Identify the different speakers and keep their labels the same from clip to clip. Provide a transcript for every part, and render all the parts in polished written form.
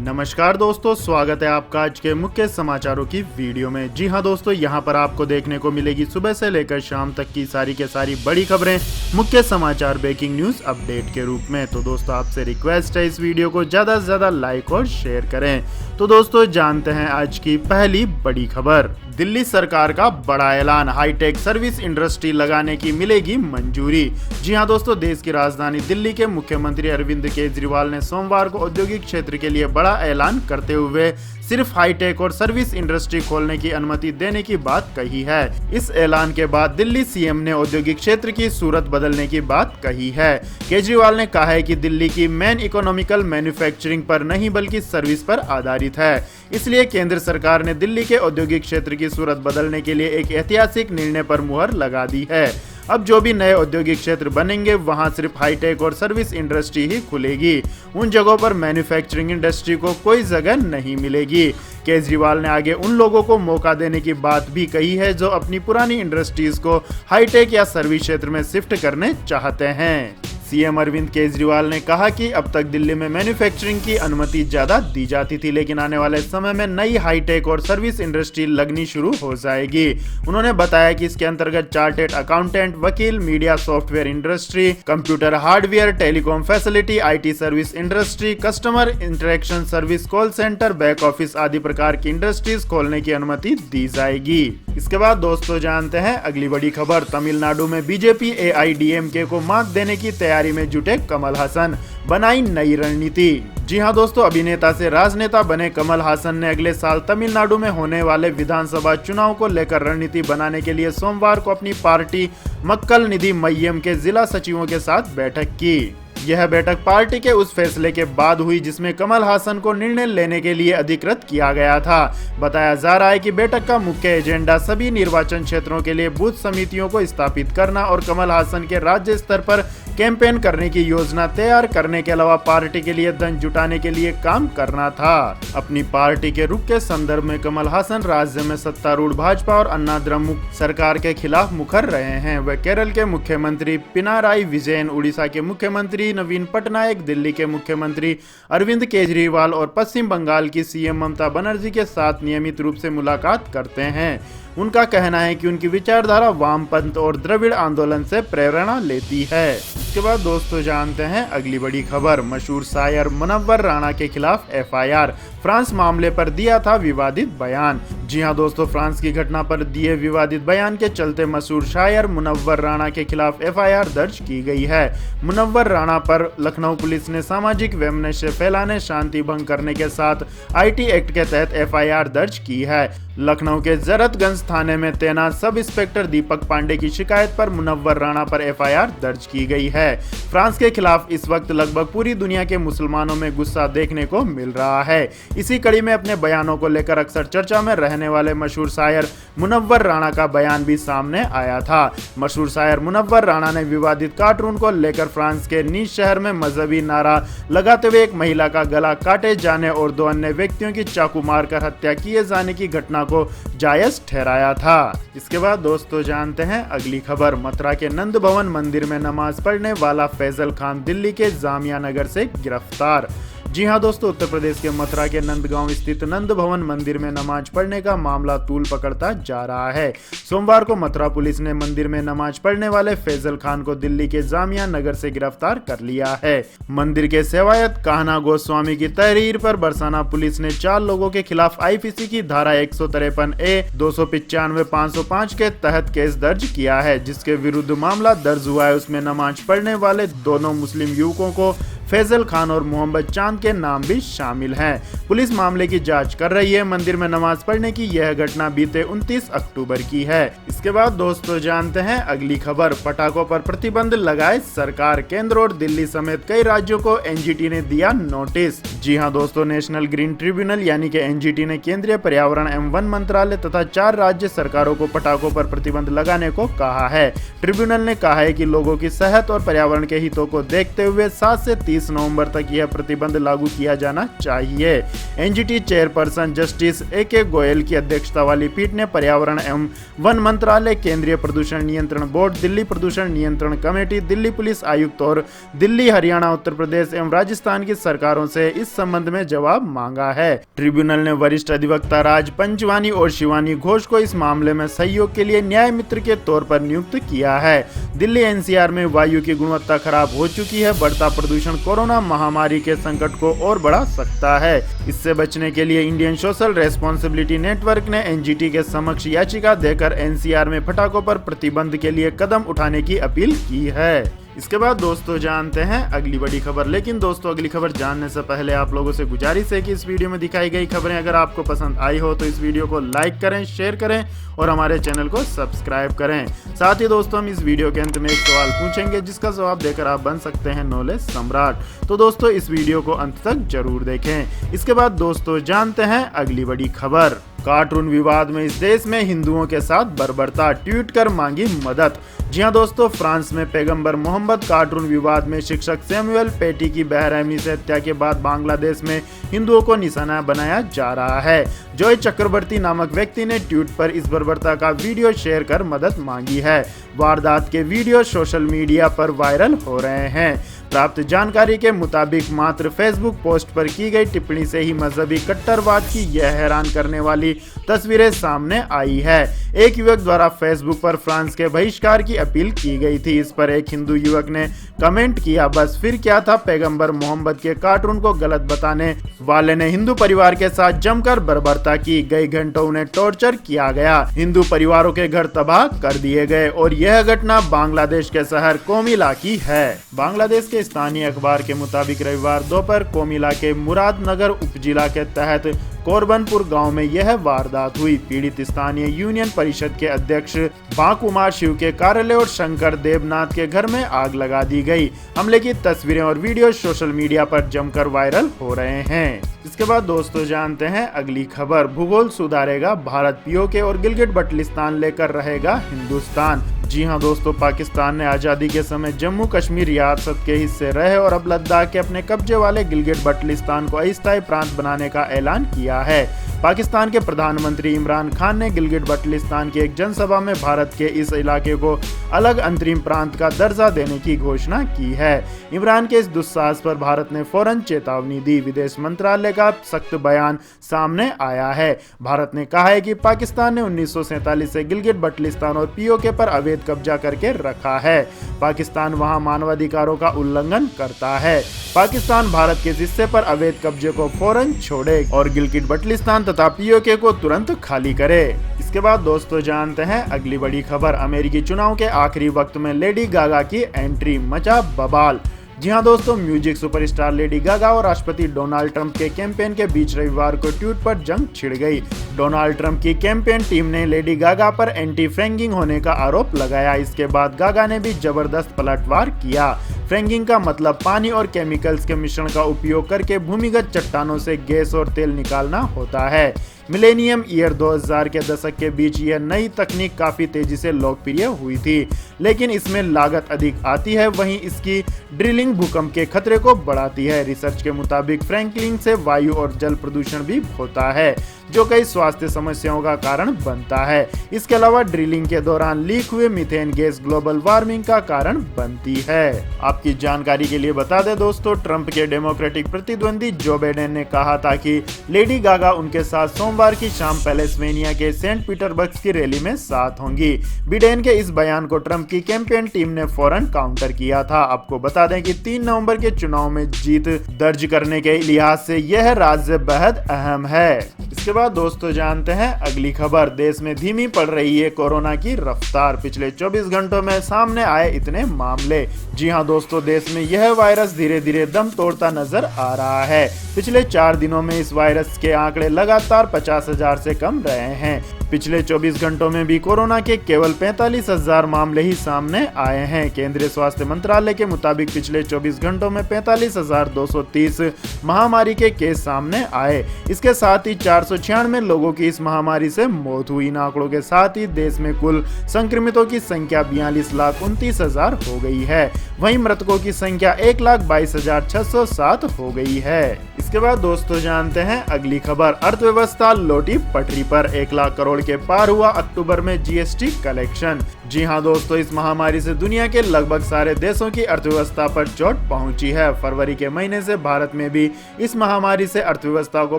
Speaker 1: नमस्कार दोस्तों, स्वागत है आपका आज के मुख्य समाचारों की वीडियो में। जी हां दोस्तों, यहां पर आपको देखने को मिलेगी सुबह से लेकर शाम तक की सारी के सारी बड़ी खबरें, मुख्य समाचार, ब्रेकिंग न्यूज अपडेट के रूप में। तो दोस्तों आपसे रिक्वेस्ट है इस वीडियो को ज़्यादा से ज़्यादा लाइक और शेयर करें। तो दोस्तों जानते हैं आज की पहली बड़ी खबर। दिल्ली सरकार का बड़ा ऐलान, हाईटेक सर्विस इंडस्ट्री लगाने की मिलेगी मंजूरी। जी हां दोस्तों, देश की राजधानी दिल्ली के मुख्यमंत्री अरविंद केजरीवाल ने सोमवार को औद्योगिक क्षेत्र के लिए बड़ा ऐलान करते हुए सिर्फ हाईटेक और सर्विस इंडस्ट्री खोलने की अनुमति देने की बात कही है। इस ऐलान के बाद दिल्ली सीएम ने औद्योगिक क्षेत्र की सूरत बदलने की बात कही है। केजरीवाल ने कहा है कि दिल्ली की मेन इकोनॉमिकल मैन्युफैक्चरिंग पर नहीं बल्कि सर्विस पर आधारित है, इसलिए केंद्र सरकार ने दिल्ली के औद्योगिक क्षेत्र की सूरत बदलने के लिए एक ऐतिहासिक निर्णय पर मुहर लगा दी है। अब जो भी नए औद्योगिक क्षेत्र बनेंगे वहां सिर्फ हाईटेक और सर्विस इंडस्ट्री ही खुलेगी। उन जगहों पर मैन्युफैक्चरिंग इंडस्ट्री को कोई जगह नहीं मिलेगी। केजरीवाल ने आगे उन लोगों को मौका देने की बात भी कही है जो अपनी पुरानी इंडस्ट्रीज को हाईटेक या सर्विस क्षेत्र में शिफ्ट करने चाहते हैं। सीएम अरविंद केजरीवाल ने कहा कि अब तक दिल्ली में मैन्युफैक्चरिंग की अनुमति ज्यादा दी जाती थी, लेकिन आने वाले समय में नई हाईटेक और सर्विस इंडस्ट्री लगनी शुरू हो जाएगी। उन्होंने बताया कि इसके अंतर्गत चार्टेड अकाउंटेंट, वकील, media software industry, computer hardware, telecom facility, IT service industry, customer interaction service, call centre, back office आदि प्रकार की इंडस्ट्रीज खोलने की अनुमति दी जाएगी। इसके बाद दोस्तों जानते हैं अगली बड़ी खबर। तमिलनाडु में बीजेपी एआईडीएमके को मात देने की तैयारी में जुटे कमल हासन, बनाई नई रणनीति। जी हां दोस्तों, अभिनेता से राजनेता बने कमल हासन ने अगले साल तमिलनाडु में होने वाले विधानसभा चुनाव को लेकर रणनीति बनाने के लिए सोमवार को अपनी पार्टी मक्कल निधि मय्यम के जिला सचिवों के साथ बैठक की। यह बैठक पार्टी के उस फैसले के बाद हुई जिसमें कमल हासन को निर्णय लेने के लिए अधिकृत किया गया था। बताया जा रहा है कि बैठक का मुख्य एजेंडा सभी निर्वाचन क्षेत्रों के लिए बूथ समितियों को स्थापित करना और कमल हासन के राज्य स्तर पर कैंपेन करने की योजना तैयार करने के अलावा पार्टी के लिए धन जुटाने के लिए काम करना था। अपनी पार्टी के रुख के संदर्भ में कमल हासन राज्य में सत्तारूढ़ भाजपा और अन्ना द्रमुक सरकार के खिलाफ मुखर रहे हैं। वह केरल के मुख्यमंत्री पिनाराई विजयन, उड़ीसा के मुख्यमंत्री नवीन पटनायक, दिल्ली के मुख्यमंत्री अरविंद केजरीवाल और पश्चिम बंगाल की सीएम ममता बनर्जी के साथ नियमित रूप से मुलाकात करते हैं। उनका कहना है कि उनकी विचारधारा वामपंथ और द्रविड़ आंदोलन से प्रेरणा लेती है। इसके बाद दोस्तों जानते हैं अगली बड़ी खबर। मशहूर शायर मुनव्वर राणा के खिलाफ एफआईआर, फ्रांस मामले पर दिया था विवादित बयान। जी हां दोस्तों, फ्रांस की घटना पर दिए विवादित बयान के चलते मशहूर शायर मुनव्वर राणा के खिलाफ एफआईआर दर्ज की गई है। मुनव्वर राणा पर लखनऊ पुलिस ने सामाजिक वैमनस्य फैलाने, शांति भंग करने के साथ आईटी एक्ट के तहत एफआईआर दर्ज की है। लखनऊ के जरतगंज थाने में तैनात सब इंस्पेक्टर दीपक पांडे की शिकायत पर मुनव्वर राणा पर एफआईआर दर्ज की गई है। फ्रांस के खिलाफ इस वक्त लगभग पूरी दुनिया के मुसलमानों में गुस्सा देखने को मिल रहा है। इसी कड़ी में अपने बयानों को लेकर अक्सर चर्चा में रहने वाले मशहूर शायर मुनव्वर राणा का बयान भी सामने आया था। मशहूर शायर मुनव्वर राणा ने विवादित कार्टून को लेकर फ्रांस के नीस शहर में मजहबी नारा लगाते हुए एक महिला का गला काटे जाने और 2 अन्य व्यक्तियों की चाकू मारकर हत्या किए जाने की घटना को जायज ठहराया था। इसके बाद दोस्तों जानते हैं अगली खबर। मथुरा के नंद भवन मंदिर में नमाज पढ़ने वाला फैजल खान दिल्ली के जामिया नगर से गिरफ्तार। जी हां दोस्तों, उत्तर प्रदेश के मथुरा के नंदगांव स्थित नंद भवन मंदिर में नमाज पढ़ने का मामला तूल पकड़ता जा रहा है। सोमवार को मथुरा पुलिस ने मंदिर में नमाज पढ़ने वाले फैजल खान को दिल्ली के जामिया नगर से गिरफ्तार कर लिया है। मंदिर के सेवायत कान्हा गोस्वामी की तहरीर पर बरसाना पुलिस ने 4 लोगों के खिलाफ आईपीसी की धारा 153A, 295, 505 के तहत केस दर्ज किया है। जिसके विरुद्ध मामला दर्ज हुआ है उसमें नमाज पढ़ने वाले दोनों मुस्लिम युवकों को फैजल खान और मोहम्मद चांद के नाम भी शामिल हैं। पुलिस मामले की जांच कर रही है। मंदिर में नमाज पढ़ने की यह घटना बीते 29 अक्टूबर की है। इसके बाद दोस्तों जानते हैं अगली खबर। पटाखों पर प्रतिबंध लगाए सरकार, केंद्र और दिल्ली समेत कई राज्यों को एनजीटी ने दिया नोटिस। जी हां दोस्तों, नेशनल ग्रीन ट्रिब्यूनल यानी कि एनजीटी ने केंद्रीय पर्यावरण एवं वन मंत्रालय तथा 4 राज्य सरकारों को पटाखों पर प्रतिबंध लगाने को कहा है। ट्रिब्यूनल ने कहा है कि लोगों की सेहत और पर्यावरण के हितों को देखते हुए 7 से 30 30 नवंबर तक यह प्रतिबंध लागू किया जाना चाहिए। NGT chairperson justice AK Goyal की अध्यक्षता वाली पीठ ने पर्यावरण एवं वन मंत्रालय, केंद्रीय प्रदूषण नियंत्रण बोर्ड, दिल्ली प्रदूषण नियंत्रण कमेटी, दिल्ली पुलिस आयुक्त और दिल्ली, हरियाणा, उत्तर प्रदेश एवं राजस्थान की सरकारों से इस संबंध में जवाब मांगा है। ट्रिब्यूनल ने वरिष्ठ अधिवक्ता राज पंचवानी और शिवानी घोष को इस मामले में सहयोग के लिए न्याय मित्र के तौर पर नियुक्त किया है। दिल्ली NCR में वायु की गुणवत्ता खराब हो चुकी है। बढ़ता प्रदूषण कोरोना महामारी के संकट को और बढ़ा सकता है। इससे बचने के लिए इंडियन सोशल रेस्पॉन्सिबिलिटी नेटवर्क ने NGT के समक्ष याचिका देकर NCR में पटाखों पर प्रतिबंध के लिए कदम उठाने की अपील की है। इसके बाद दोस्तों जानते हैं अगली बड़ी खबर। लेकिन दोस्तों अगली खबर जानने से पहले आप लोगों से गुजारिश है कि इस वीडियो में दिखाई गई खबरें अगर आपको पसंद आई हो तो इस वीडियो को लाइक करें, शेयर करें और हमारे चैनल को सब्सक्राइब करें। साथ ही दोस्तों हम इस वीडियो के अंत में एक सवाल पूछेंगे जिसका जवाब देकर आप बन सकते हैं नॉलेज सम्राट। तो दोस्तों इस वीडियो को अंत तक जरूर देखें। इसके बाद दोस्तों जानते हैं अगली बड़ी खबर। कार्टून विवाद में इस देश में हिंदुओं के साथ बर्बरता, ट्वीट कर मांगी मदद। जी हां दोस्तों, फ्रांस में पैगंबर मोहम्मद कार्टून विवाद में शिक्षक सैमुअल पैटी की बेरहमी से हत्या के बाद बांग्लादेश में हिंदुओं को निशाना बनाया जा रहा है। जॉय चक्रवर्ती नामक व्यक्ति ने ट्वीट पर इस बर्बरता का वीडियो शेयर कर मदद मांगी है। वारदात के वीडियो सोशल मीडिया पर वायरल हो रहे हैं। प्राप्त जानकारी के मुताबिक मात्र फेसबुक पोस्ट पर की गई टिप्पणी से ही मजहबी कट्टरवाद की यह हैरान करने वाली तस्वीरें सामने आई है। एक युवक द्वारा फेसबुक पर फ्रांस के बहिष्कार की अपील की गई थी। इस पर एक हिंदू युवक ने कमेंट किया, बस फिर क्या था, पैगंबर मोहम्मद के कार्टून को गलत बताने वाले ने हिंदू परिवार के साथ जमकर बर्बरता की। कई घंटों उन्हें टॉर्चर किया गया। हिंदू परिवारों के घर तबाह कर दिए गए और यह घटना बांग्लादेश के शहर कोमिला की है। बांग्लादेश के स्थानीय अखबार के मुताबिक रविवार दोपहर कोमिला के मुरादनगर उपजिला के तहत कोरबनपुर गांव में यह वारदात हुई। पीड़ित स्थानीय यूनियन परिषद के अध्यक्ष बाकुमार शिव के कार्यालय और शंकर देवनाथ के घर में आग लगा दी गई। हमले की तस्वीरें और वीडियो सोशल मीडिया पर जमकर वायरल हो रहे हैं। इसके बाद दोस्तों जानते हैं अगली खबर। भूगोल सुधारेगा भारत, POK और गिलगिट बल्टिस्तान लेकर रहेगा हिंदुस्तान। जी हां दोस्तों, पाकिस्तान ने आज़ादी के समय जम्मू कश्मीर रियासत के हिस्से रहे और अब लद्दाख के अपने कब्जे वाले गिलगिट बल्टिस्तान को अस्थायी प्रांत बनाने का ऐलान किया है। पाकिस्तान के प्रधानमंत्री इमरान खान ने गिलगिट बल्टिस्तान की एक जनसभा में भारत के इस इलाके को अलग अंतरिम प्रांत का दर्जा देने की घोषणा की है। इमरान के इस दुस्साहस पर भारत ने फौरन चेतावनी दी। विदेश मंत्रालय का सख्त बयान सामने आया है। भारत ने कहा है कि पाकिस्तान ने 1947 से गिलगिट बल्टिस्तान और POK पर अवैध कब्जा करके रखा है। पाकिस्तान वहां मानवाधिकारों का उल्लंघन करता है। पाकिस्तान भारत के हिस्से पर अवैध कब्जे को फौरन छोड़े और गिलगिट बल्टिस्तान तथा POK को तुरंत खाली करे। इसके बाद दोस्तों जानते हैं अगली बड़ी खबर। अमेरिकी चुनाव के आखिरी वक्त में लेडी गागा की एंट्री, मचा बवाल। जी हां दोस्तों, म्यूजिक सुपरस्टार लेडी गागा और राष्ट्रपति डोनाल्ड ट्रंप के कैंपेन के बीच रविवार को ट्वीट पर जंग छिड़ गई। डोनाल्ड ट्रंप की कैंपेन टीम ने लेडी गागा पर एंटी फ्रैंकिंग होने का आरोप लगाया। इसके बाद गागा ने भी जबरदस्त पलटवार किया। फ्रैंकिंग का मतलब पानी और केमिकल्स के मिश्रण का उपयोग करके भूमिगत चट्टानों से गैस और तेल निकालना होता है। मिलेनियम ईयर 2000 के दशक के बीच यह नई तकनीक काफी तेजी से लोकप्रिय हुई थी, लेकिन इसमें लागत अधिक आती है। वहीं इसकी ड्रिलिंग भूकंप के खतरे को बढ़ाती है। रिसर्च के मुताबिक फ्रैंकलिंग से वायु और जल प्रदूषण भी होता है, जो कई स्वास्थ्य समस्याओं का कारण बनता है। इसके अलावा ड्रिलिंग के दौरान लीक हुए मीथेन गैस ग्लोबल वार्मिंग का कारण बनती है। आपकी जानकारी के लिए बता दें दोस्तों, ट्रंप के डेमोक्रेटिक प्रतिद्वंदी जो बाइडेन ने कहा था कि लेडी गागा उनके साथ सोमवार की शाम पेंसिल्वेनिया के सेंट पीटर्सबर्ग की रैली में साथ होंगी। बाइडेन के इस बयान को ट्रंप की कैंपेन टीम ने फौरन काउंटर किया था। आपको बता दें कि 3 नवंबर के चुनाव में जीत दर्ज करने के लिहाज से यह राज्य बेहद अहम है। इसके बाद दोस्तों जानते हैं अगली खबर। देश में धीमी पड़ रही है कोरोना की रफ्तार, पिछले 24 घंटों में सामने आए इतने मामले। जी हां दोस्तों, देश में यह वायरस धीरे धीरे दम तोड़ता नजर आ रहा है। पिछले 4 दिनों में इस वायरस के आंकड़े लगातार 50,000 से कम रहे हैं। पिछले 24 घंटों में भी कोरोना के केवल 45,000 मामले ही सामने आए हैं। केंद्रीय स्वास्थ्य मंत्रालय के मुताबिक पिछले 24 घंटों में 45,230 महामारी के केस सामने आए। इसके साथ ही 400 496 लोगों की इस महामारी से मौत हुई। इन आंकड़ों के साथ ही देश में कुल संक्रमितों की संख्या 42,29,000 हो गई है। वहीं मृतकों की संख्या 1,22,607 हो गई है। इसके बाद दोस्तों जानते हैं अगली खबर। अर्थव्यवस्था लौटी पटरी पर, 1 लाख करोड़ के पार हुआ अक्टूबर में जीएसटी कलेक्शन। जी हां दोस्तों, इस महामारी से दुनिया के लगभग सारे देशों की अर्थव्यवस्था पर चोट पहुंची है। फरवरी के महीने से भारत में भी इस महामारी से अर्थव्यवस्था को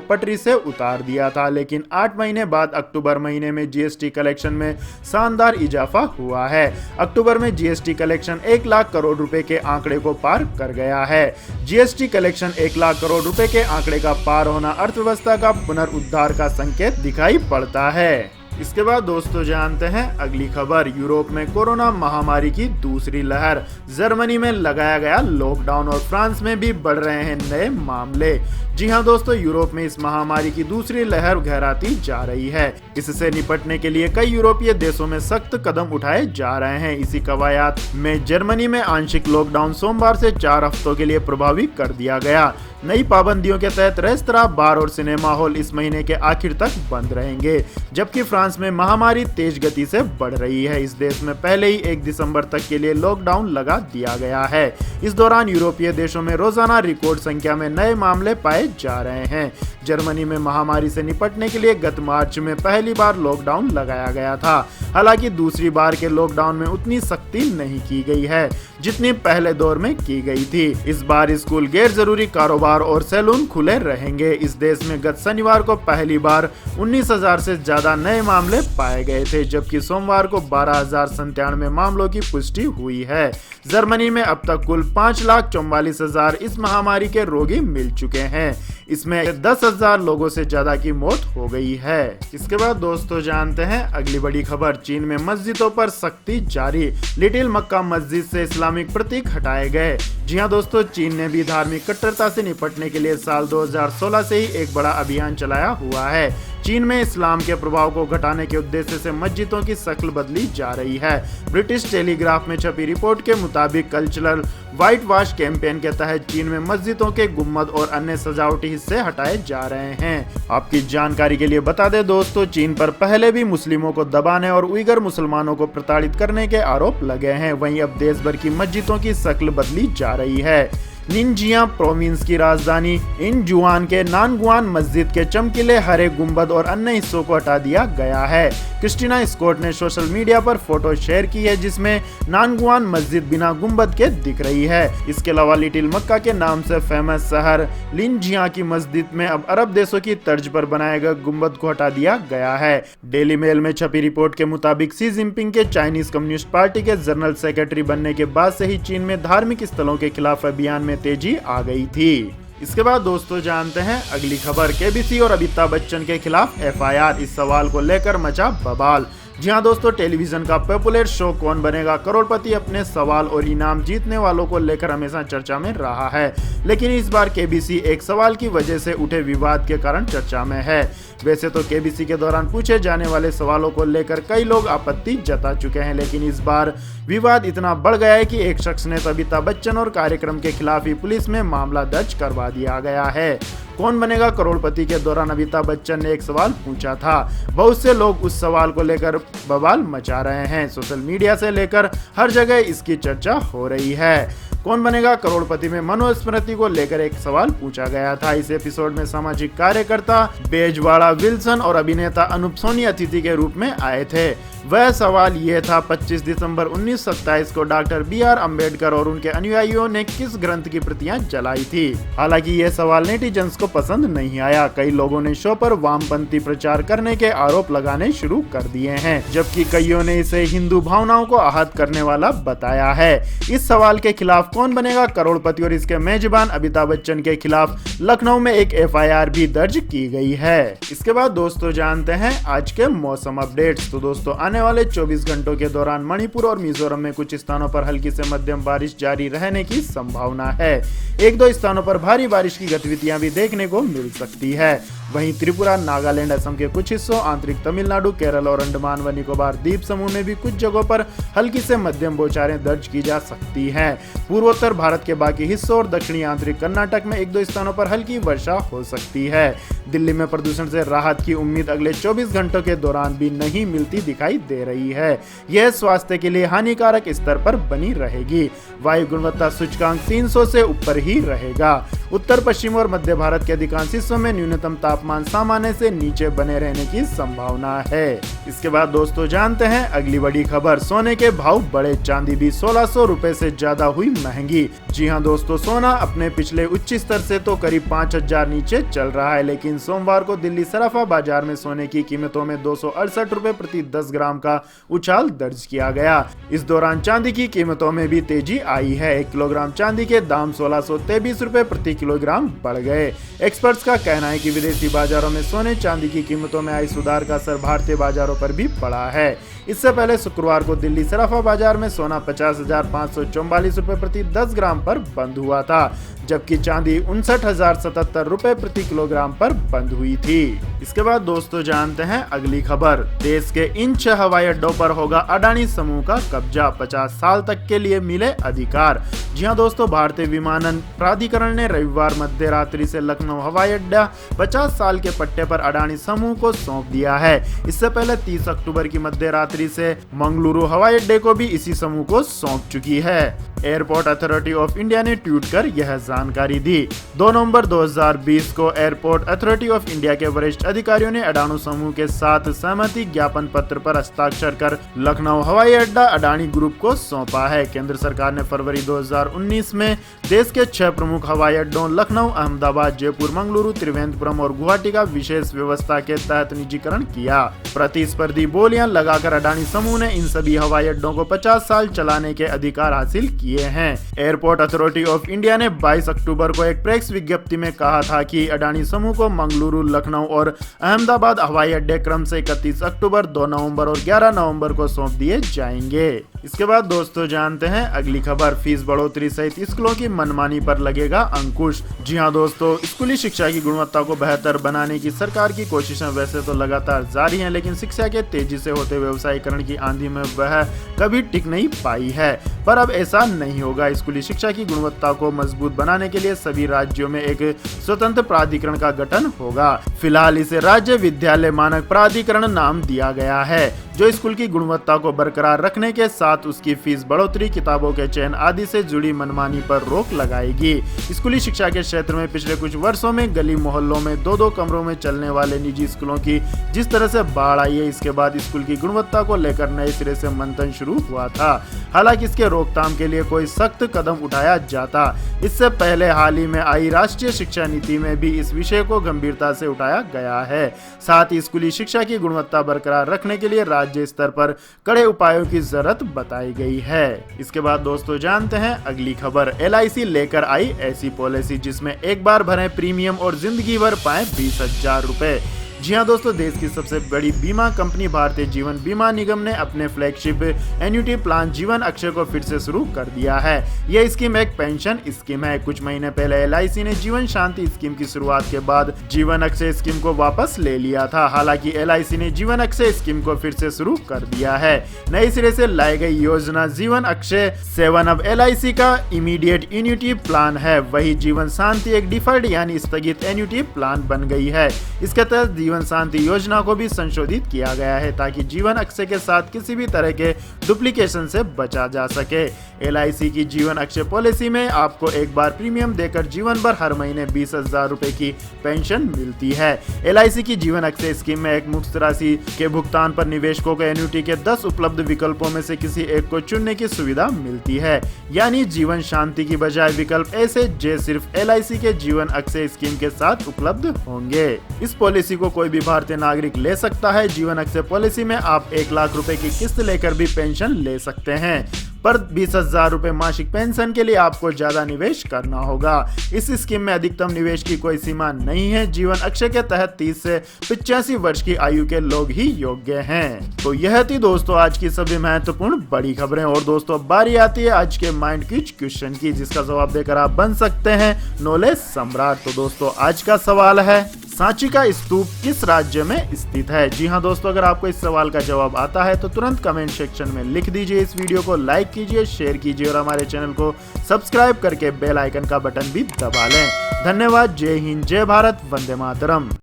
Speaker 1: पटरी से उतार दिया था, लेकिन 8 महीने बाद अक्टूबर महीने में जीएसटी कलेक्शन में शानदार इजाफा हुआ है। अक्टूबर में जीएसटी कलेक्शन 1 लाख करोड़ रुपए के आंकड़े को पार कर गया है। जीएसटी कलेक्शन 1 लाख करोड़ रुपए के आंकड़े का पार होना अर्थव्यवस्था का पुनरुद्धार का संकेत दिखाई पड़ता है। इसके बाद दोस्तों जानते हैं अगली खबर। यूरोप में कोरोना महामारी की दूसरी लहर, जर्मनी में लगाया गया लॉकडाउन और फ्रांस में भी बढ़ रहे हैं नए मामले। जी हां दोस्तों, यूरोप में इस महामारी की दूसरी लहर गहराती जा रही है। इससे निपटने के लिए कई यूरोपीय देशों में सख्त कदम उठाए जा रहे हैं। इसी कवायद में जर्मनी में आंशिक लॉकडाउन सोमवार से 4 हफ्तों के लिए प्रभावी कर दिया गया। नई पाबंदियों के तहत रेस्तरां, बार और सिनेमा हॉल इस महीने के आखिर तक बंद रहेंगे, जबकि फ्रांस में महामारी तेज गति से बढ़ रही है। इस देश में पहले ही 1 दिसंबर तक के लिए लॉकडाउन लगा दिया गया है। इस दौरान यूरोपीय देशों में रोजाना रिकॉर्ड संख्या में नए मामले पाए जा रहे हैं। जर्मनी में महामारी से निपटने के लिए गत मार्च में पहली बार लॉकडाउन लगाया गया था। हालांकि दूसरी बार के लॉकडाउन में उतनी सख्ती नहीं की गई है जितनी पहले दौर में की गई थी। इस बार स्कूल, गैर जरूरी कारोबार और सैलून खुले रहेंगे। इस देश में गत शनिवार को पहली बार 19,000 से ज्यादा नए मामले पाए गए थे, जबकि सोमवार को 12,097 मामलों की पुष्टि हुई है। जर्मनी में अब तक कुल 5,44,000 इस महामारी के रोगी मिल चुके हैं। इसमें 10,000 लोगों से ज्यादा की मौत हो गई है। इसके बाद दोस्तों जानते हैं अगली बड़ी खबर। चीन में मस्जिदों पर सख्ती जारी, लिटिल मक्का मस्जिद से इस्लामिक प्रतीक हटाए गए। जी हां दोस्तों, चीन ने भी धार्मिक कट्टरता से निपटने के लिए साल 2016 से ही एक बड़ा अभियान चलाया हुआ है। चीन में इस्लाम के प्रभाव को घटाने के उद्देश्य से मस्जिदों की शक्ल बदली जा रही है। ब्रिटिश टेलीग्राफ में छपी रिपोर्ट के मुताबिक कल्चरल व्हाइट वॉश कैंपेन के तहत चीन में मस्जिदों के गुम्बद और अन्य सजावटी हिस्से हटाए जा रहे हैं। आपकी जानकारी के लिए बता दें दोस्तों, चीन पर पहले भी मुस्लिमों को दबाने और उइगर मुसलमानों को प्रताड़ित करने के आरोप लगे हैं। वहीं अब देश भर की मस्जिदों की शक्ल बदली जा रही है। निनजियांग प्रोविंस की राजधानी इनजुआन के नानगुआन मस्जिद के चमकीले हरे गुंबद और अन्य हिस्सों को हटा दिया गया है। क्रिस्टीना स्कॉट ने सोशल मीडिया पर फोटो शेयर की है जिसमें नानगुआन मस्जिद बिना गुंबद के दिख रही है। इसके अलावा लिटिल मक्का के नाम से फेमस शहर लिनजियांग की मस्जिद में अब अरब देशों की तर्ज पर बनाए गए गुंबद को हटा दिया गया है। डेली मेल में छपी रिपोर्ट के मुताबिक शी जिनपिंग के चाइनीज कम्युनिस्ट पार्टी के जनरल सेक्रेटरी बनने के बाद से ही चीन में धार्मिक स्थलों के खिलाफ अभियान में तेजी आ गई थी। इसके बाद दोस्तों जानते हैं अगली खबर। केबीसी और अमिताभ बच्चन के खिलाफ एफआईआर, इस सवाल को लेकर मचा बवाल। जी हाँ दोस्तों, टेलीविजन का पॉपुलर शो कौन बनेगा करोड़पति अपने सवाल और इनाम जीतने वालों को लेकर हमेशा चर्चा में रहा है, लेकिन इस बार केबीसी एक सवाल की वजह से उठे विवाद के कारण चर्चा में है। वैसे तो केबीसी के दौरान पूछे जाने वाले सवालों को लेकर कई लोग आपत्ति जता चुके हैं, लेकिन इस बार विवाद इतना बढ़ गया है कि एक शख्स ने अमिताभ बच्चन और कार्यक्रम के खिलाफ ही पुलिस में मामला दर्ज करवा दिया गया है। कौन बनेगा करोड़पति के दौरान अमिताभ बच्चन ने एक सवाल पूछा था। बहुत से लोग उस सवाल को लेकर बवाल मचा रहे हैं। सोशल मीडिया से लेकर हर जगह इसकी चर्चा हो रही है। कौन बनेगा करोड़पति में मनोस्मृति को लेकर एक सवाल पूछा गया था। इस एपिसोड में सामाजिक कार्यकर्ता बेजवाड़ा विल्सन और अभिनेता अनूप सोनी अतिथि के रूप में आए थे। वह सवाल ये था, 25 दिसंबर 1927 को डॉक्टर BR अम्बेडकर और उनके अनुयायियों ने किस ग्रंथ की प्रतियां जलाई थी। हालांकि यह सवाल नेटिजन्स को पसंद नहीं आया। कई लोगों ने शो पर वामपंथी प्रचार करने के आरोप लगाने शुरू कर दिए हैं, जबकि कईयों ने इसे हिंदू भावनाओं को आहत करने वाला बताया है। इस सवाल के खिलाफ कौन बनेगा करोड़पति और इसके मेजबान अमिताभ बच्चन के खिलाफ लखनऊ में एक FIR भी दर्ज की गई है। इसके बाद दोस्तों जानते हैं आज के मौसम अपडेट्स। तो दोस्तों आने वाले 24 घंटों के दौरान मणिपुर और मिजोरम में कुछ स्थानों पर हल्की से मध्यम बारिश जारी रहने की संभावना है। 1-2 स्थानों पर भारी बारिश की गतिविधियां भी देखने को मिल सकती है। वहीं त्रिपुरा, नागालैंड, असम के कुछ हिस्सों, आंतरिक तमिलनाडु, केरल और अंडमान व निकोबार द्वीप समूह में भी कुछ जगहों पर हल्की से मध्यम बौछारें दर्ज की जा सकती हैं। पूर्वोत्तर भारत के बाकी हिस्सों और दक्षिणी आंतरिक कर्नाटक में 1-2 स्थानों पर हल्की वर्षा हो सकती है। दिल्ली में प्रदूषण से राहत की उम्मीद अगले 24 घंटों के दौरान भी नहीं मिलती दिखाई दे रही है। यह स्वास्थ्य के लिए हानिकारक स्तर पर बनी रहेगी। वायु गुणवत्ता सूचकांक 300 से ऊपर ही रहेगा। उत्तर पश्चिम और मध्य भारत के अधिकांश हिस्सों में न्यूनतम तापमान सामान्य से नीचे बने रहने की संभावना है। इसके बाद दोस्तों जानते हैं अगली बड़ी खबर। सोने के भाव बढ़े, चांदी भी 1600 रुपए से ज्यादा हुई महंगी। जी हां दोस्तों, सोना अपने पिछले उच्च स्तर से तो करीब 5000 नीचे चल रहा है, लेकिन सोमवार को दिल्ली सराफा बाजार में सोने की कीमतों में 268 रुपए प्रति 10 ग्राम का उछाल दर्ज किया गया। इस दौरान चांदी की कीमतों में भी तेजी आई है। 1 किलोग्राम चांदी के दाम 1623 रुपए प्रति किलोग्राम बढ़ गए। एक्सपर्ट्स का कहना है कि विदेशी बाजारों में सोने चांदी की कीमतों में आई सुधार का असर भारतीय बाजारों पर भी पड़ा है। इससे पहले शुक्रवार को दिल्ली सराफा बाजार में सोना 50,544 रुपए प्रति 10 ग्राम पर बंद हुआ था, जबकि चांदी 59,077 रुपए प्रति किलोग्राम पर बंद हुई थी। इसके बाद दोस्तों जानते हैं अगली खबर। देश के इन 6 हवाई अड्डों पर होगा अडानी समूह का कब्जा, 50 साल तक के लिए मिले अधिकार। जी हां दोस्तों, भारतीय विमानन प्राधिकरण ने रविवार मध्य रात्रि से लखनऊ हवाई अड्डा 50 साल के पट्टे पर अडानी समूह को सौंप दिया है। इससे पहले 30 अक्टूबर की मध्य रात्रि से मंगलुरु हवाई अड्डे को भी इसी समूह को सौंप चुकी है। एयरपोर्ट अथॉरिटी ऑफ इंडिया ने ट्वीट कर यह जानकारी दी। 2 नवंबर 2020 को एयरपोर्ट अथॉरिटी ऑफ इंडिया के वरिष्ठ अधिकारियों ने अडानी समूह के साथ सहमति ज्ञापन पत्र पर हस्ताक्षर कर लखनऊ हवाई अड्डा अडानी ग्रुप को सौंपा है। केंद्र सरकार ने फरवरी 2019 में देश के 6 प्रमुख हवाई अड्डों लखनऊ, अहमदाबाद, जयपुर, मंगलुरु, त्रिवेंद्रपुरम और गुवाहाटी का विशेष व्यवस्था के तहत निजीकरण किया। प्रतिस्पर्धी बोलियां लगाकर अडानी समूह ने इन सभी हवाई अड्डों को 50 साल चलाने के अधिकार हासिल किए हैं। एयरपोर्ट अथॉरिटी ऑफ इंडिया ने 22 अक्टूबर को एक प्रेस विज्ञप्ति में कहा था कि अडानी समूह को मंगलुरु, लखनऊ और अहमदाबाद हवाई अड्डे क्रम से 31 अक्टूबर, 2 नवंबर और 11 नवंबर को सौंप दिए जाएंगे। इसके बाद दोस्तों जानते हैं अगली खबर। फीस बढ़ोतरी सहित स्कूलों की मनमानी पर लगेगा अंकुश। जी हां दोस्तों, स्कूली शिक्षा की गुणवत्ता को बेहतर बनाने की सरकार की कोशिशें वैसे तो लगातार जारी हैं, लेकिन शिक्षा के तेजी से होते व्यवसायीकरण की आंधी में वह कभी टिक नहीं पाई है। पर अब ऐसा नहीं होगा। स्कूली शिक्षा की गुणवत्ता को मजबूत बनाने के लिए सभी राज्यों में एक स्वतंत्र प्राधिकरण का गठन होगा। फिलहाल इसे राज्य विद्यालय मानक प्राधिकरण नाम दिया गया है, जो स्कूल की गुणवत्ता को बरकरार रखने के साथ उसकी फीस बढ़ोतरी, किताबों के चयन आदि से जुड़ी मनमानी पर रोक लगाएगी। स्कूली शिक्षा के क्षेत्र में पिछले कुछ वर्षों में गली मोहल्लों में 2-2 कमरों में चलने वाले निजी स्कूलों की जिस तरह से बाढ़ आई है, इसके बाद स्कूल की गुणवत्ता को लेकर नए सिरे से मंथन शुरू हुआ था। हालांकि इसके रोकथाम के लिए कोई सख्त कदम उठाया जाता। इससे पहले हाल ही में आई राष्ट्रीय शिक्षा नीति में भी इस विषय को गंभीरता से उठाया गया है। साथ ही स्कूली शिक्षा की गुणवत्ता बरकरार रखने के लिए राज्य स्तर पर कड़े उपायों की जरूरत बताई गई है। इसके बाद दोस्तों जानते हैं अगली खबर। LIC लेकर आई ऐसी पॉलिसी जिसमें एक बार भरें प्रीमियम और जिंदगी भर पाएं 20,000 रुपए। जी हां दोस्तों, देश की सबसे बड़ी बीमा कंपनी भारतीय जीवन बीमा निगम ने अपने फ्लैगशिप एन्युटी प्लान जीवन अक्षय को फिर से शुरू कर दिया है। यह स्कीम एक पेंशन स्कीम है। कुछ महीने पहले LIC ने जीवन शांति स्कीम की शुरुआत के बाद जीवन अक्षय स्कीम को वापस ले लिया था। हालांकि LIC ने जीवन अक्षय स्कीम को फिर से शुरू कर दिया है। नए सिरे से लाई गई योजना जीवन अक्षय 7 अब LIC का इमीडिएट एन्युटी प्लान है। वही जीवन शांति एक डिफर्ड यानी स्थगित एन्युटी प्लान बन गई है। इसके तहत जीवन शांति योजना को भी संशोधित किया गया है ताकि जीवन अक्षय के साथ किसी भी तरह के डुप्लीकेशन से बचा जा सके। LIC की जीवन अक्षय पॉलिसी में आपको एक बार प्रीमियम देकर जीवन भर हर महीने 20,000 रुपए की पेंशन मिलती है। LIC की जीवन अक्षय स्कीम में एक मुफ्त राशि के भुगतान पर निवेशकों को एन्युटी के 10 उपलब्ध विकल्पों में से किसी एक को चुनने की सुविधा मिलती है। यानी जीवन शांति की बजाय विकल्प ऐसे जो सिर्फ LIC के जीवन अक्षय स्कीम के साथ उपलब्ध होंगे। इस पॉलिसी को कोई भी भारतीय नागरिक ले सकता है। जीवन अक्षय पॉलिसी में आप 1 लाख रुपए की किस्त लेकर भी पेंशन ले सकते हैं, पर 20,000 रुपए मासिक पेंशन के लिए आपको ज्यादा निवेश करना होगा। इस स्कीम में अधिकतम निवेश की कोई सीमा नहीं है। जीवन अक्षय के तहत 30 से 85 वर्ष की आयु के लोग ही योग्य हैं। तो यह थी दोस्तों आज की सभी महत्वपूर्ण बड़ी खबरें। और दोस्तों बारी आती है आज के माइंड क्विज क्वेश्चन की, जिसका जवाब देकर आप बन सकते हैं नॉलेज सम्राट। तो दोस्तों आज का सवाल है, सांची का स्तूप किस राज्य में स्थित है? जी हाँ दोस्तों, अगर आपको इस सवाल का जवाब आता है तो तुरंत कमेंट सेक्शन में लिख दीजिए। इस वीडियो को लाइक कीजिए, शेयर कीजिए और हमारे चैनल को सब्सक्राइब करके बेल आइकन का बटन भी दबा लें। धन्यवाद। जय हिंद, जय भारत, वंदे मातरम।